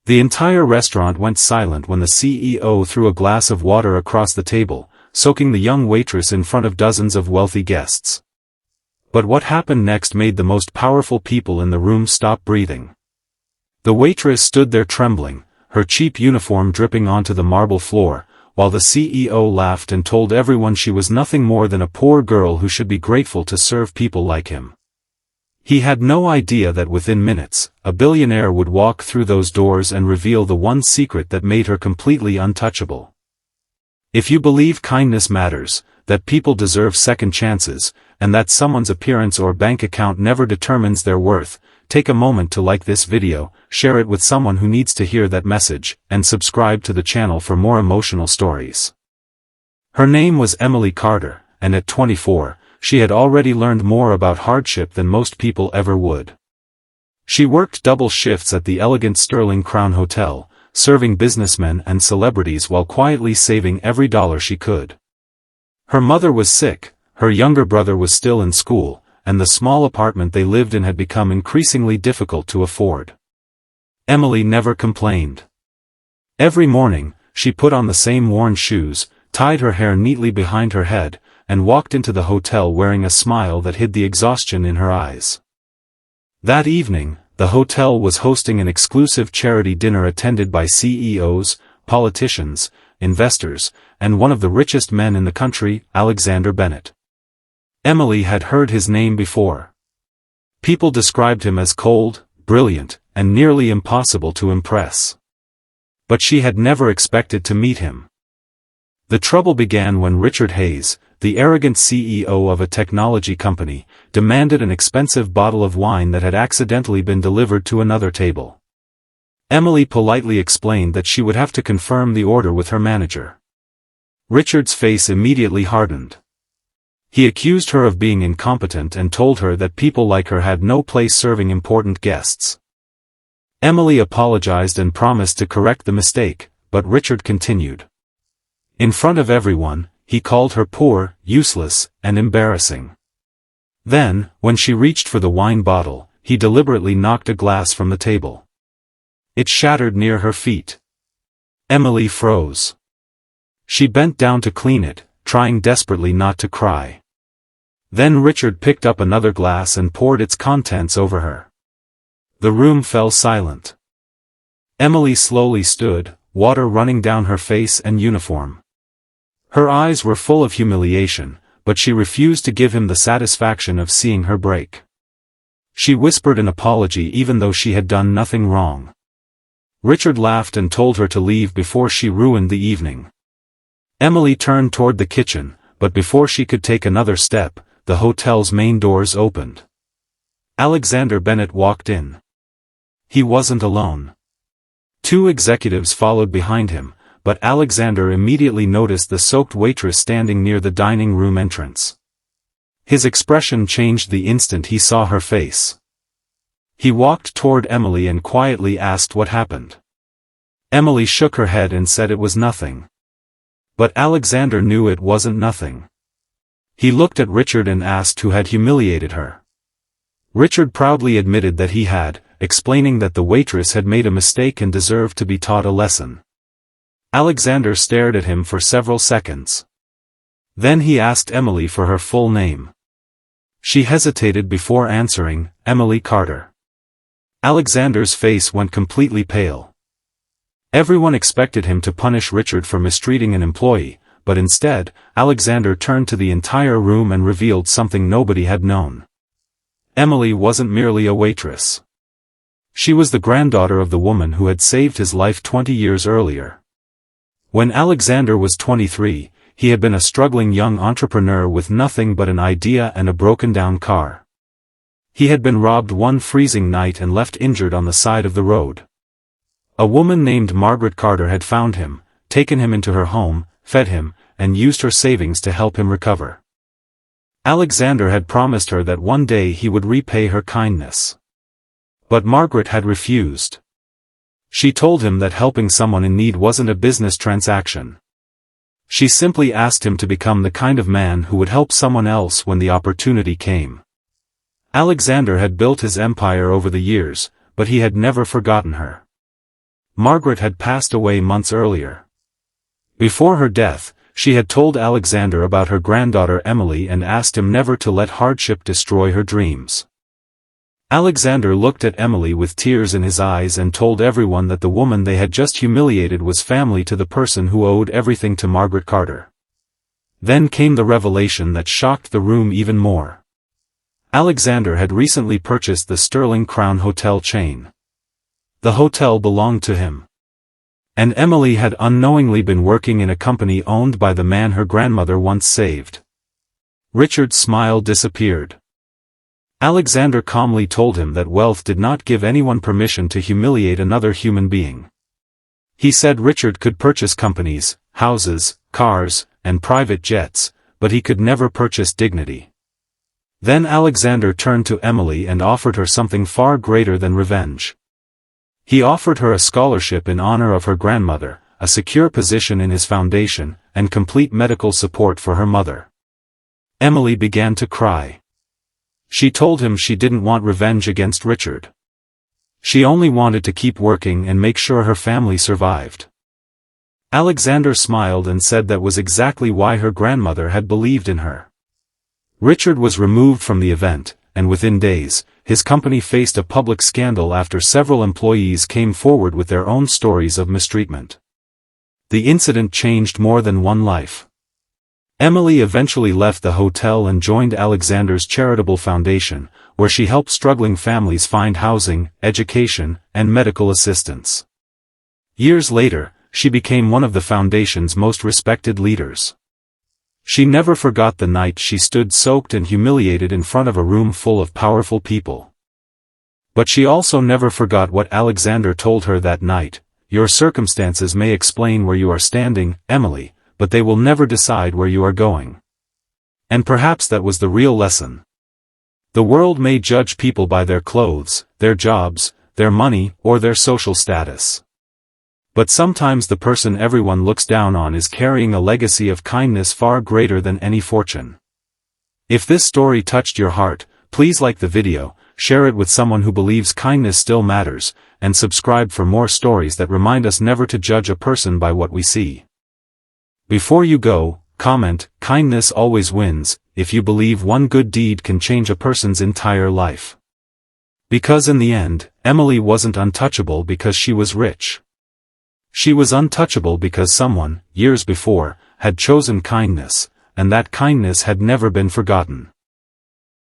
The entire restaurant went silent when the CEO threw a glass of water across the table, soaking the young waitress in front of dozens of wealthy guests. But what happened next made the most powerful people in the room stop breathing. The waitress stood there trembling, her cheap uniform dripping onto the marble floor, while the CEO laughed and told everyone she was nothing more than a poor girl who should be grateful to serve people like him. He had no idea that within minutes, a billionaire would walk through those doors and reveal the one secret that made her completely untouchable. If you believe kindness matters, that people deserve second chances, and that someone's appearance or bank account never determines their worth, take a moment to like this video, share it with someone who needs to hear that message, and subscribe to the channel for more emotional stories. Her name was Emily Carter, and at 24, she had already learned more about hardship than most people ever would. She worked double shifts at the elegant Sterling Crown Hotel, serving businessmen and celebrities while quietly saving every dollar she could. Her mother was sick, her younger brother was still in school, and the small apartment they lived in had become increasingly difficult to afford. Emily never complained. Every morning, she put on the same worn shoes, tied her hair neatly behind her head, and walked into the hotel wearing a smile that hid the exhaustion in her eyes. That evening, the hotel was hosting an exclusive charity dinner attended by CEOs, politicians, investors, and one of the richest men in the country, Alexander Bennett. Emily had heard his name before. People described him as cold, brilliant, and nearly impossible to impress. But she had never expected to meet him. The trouble began when Richard Hayes, the arrogant CEO of a technology company, demanded an expensive bottle of wine that had accidentally been delivered to another table. Emily politely explained that she would have to confirm the order with her manager. Richard's face immediately hardened. He accused her of being incompetent and told her that people like her had no place serving important guests. Emily apologized and promised to correct the mistake, but Richard continued. In front of everyone, he called her poor, useless, and embarrassing. Then, when she reached for the wine bottle, he deliberately knocked a glass from the table. It shattered near her feet. Emily froze. She bent down to clean it, trying desperately not to cry. Then Richard picked up another glass and poured its contents over her. The room fell silent. Emily slowly stood, water running down her face and uniform. Her eyes were full of humiliation, but she refused to give him the satisfaction of seeing her break. She whispered an apology even though she had done nothing wrong. Richard laughed and told her to leave before she ruined the evening. Emily turned toward the kitchen, but before she could take another step, the hotel's main doors opened. Alexander Bennett walked in. He wasn't alone. Two executives followed behind him, but Alexander immediately noticed the soaked waitress standing near the dining room entrance. His expression changed the instant he saw her face. He walked toward Emily and quietly asked what happened. Emily shook her head and said it was nothing. But Alexander knew it wasn't nothing. He looked at Richard and asked who had humiliated her. Richard proudly admitted that he had, explaining that the waitress had made a mistake and deserved to be taught a lesson. Alexander stared at him for several seconds. Then he asked Emily for her full name. She hesitated before answering, Emily Carter. Alexander's face went completely pale. Everyone expected him to punish Richard for mistreating an employee, but instead, Alexander turned to the entire room and revealed something nobody had known. Emily wasn't merely a waitress. She was the granddaughter of the woman who had saved his life 20 years earlier. When Alexander was 23, he had been a struggling young entrepreneur with nothing but an idea and a broken-down car. He had been robbed one freezing night and left injured on the side of the road. A woman named Margaret Carter had found him, taken him into her home, fed him, and used her savings to help him recover. Alexander had promised her that one day he would repay her kindness. But Margaret had refused. She told him that helping someone in need wasn't a business transaction. She simply asked him to become the kind of man who would help someone else when the opportunity came. Alexander had built his empire over the years, but he had never forgotten her. Margaret had passed away months earlier. Before her death, she had told Alexander about her granddaughter Emily and asked him never to let hardship destroy her dreams. Alexander looked at Emily with tears in his eyes and told everyone that the woman they had just humiliated was family to the person who owed everything to Margaret Carter. Then came the revelation that shocked the room even more. Alexander had recently purchased the Sterling Crown Hotel chain. The hotel belonged to him. And Emily had unknowingly been working in a company owned by the man her grandmother once saved. Richard's smile disappeared. Alexander calmly told him that wealth did not give anyone permission to humiliate another human being. He said Richard could purchase companies, houses, cars, and private jets, but he could never purchase dignity. Then Alexander turned to Emily and offered her something far greater than revenge. He offered her a scholarship in honor of her grandmother, a secure position in his foundation, and complete medical support for her mother. Emily began to cry. She told him she didn't want revenge against Richard. She only wanted to keep working and make sure her family survived. Alexander smiled and said that was exactly why her grandmother had believed in her. Richard was removed from the event, and within days, his company faced a public scandal after several employees came forward with their own stories of mistreatment. The incident changed more than one life. Emily eventually left the hotel and joined Alexander's charitable foundation, where she helped struggling families find housing, education, and medical assistance. Years later, she became one of the foundation's most respected leaders. She never forgot the night she stood soaked and humiliated in front of a room full of powerful people. But she also never forgot what Alexander told her that night: "Your circumstances may explain where you are standing, Emily, but they will never decide where you are going." And perhaps that was the real lesson. The world may judge people by their clothes, their jobs, their money, or their social status. But sometimes the person everyone looks down on is carrying a legacy of kindness far greater than any fortune. If this story touched your heart, please like the video, share it with someone who believes kindness still matters, and subscribe for more stories that remind us never to judge a person by what we see. Before you go, comment, "Kindness always wins," if you believe one good deed can change a person's entire life. Because in the end, Emily wasn't untouchable because she was rich. She was untouchable because someone, years before, had chosen kindness, and that kindness had never been forgotten.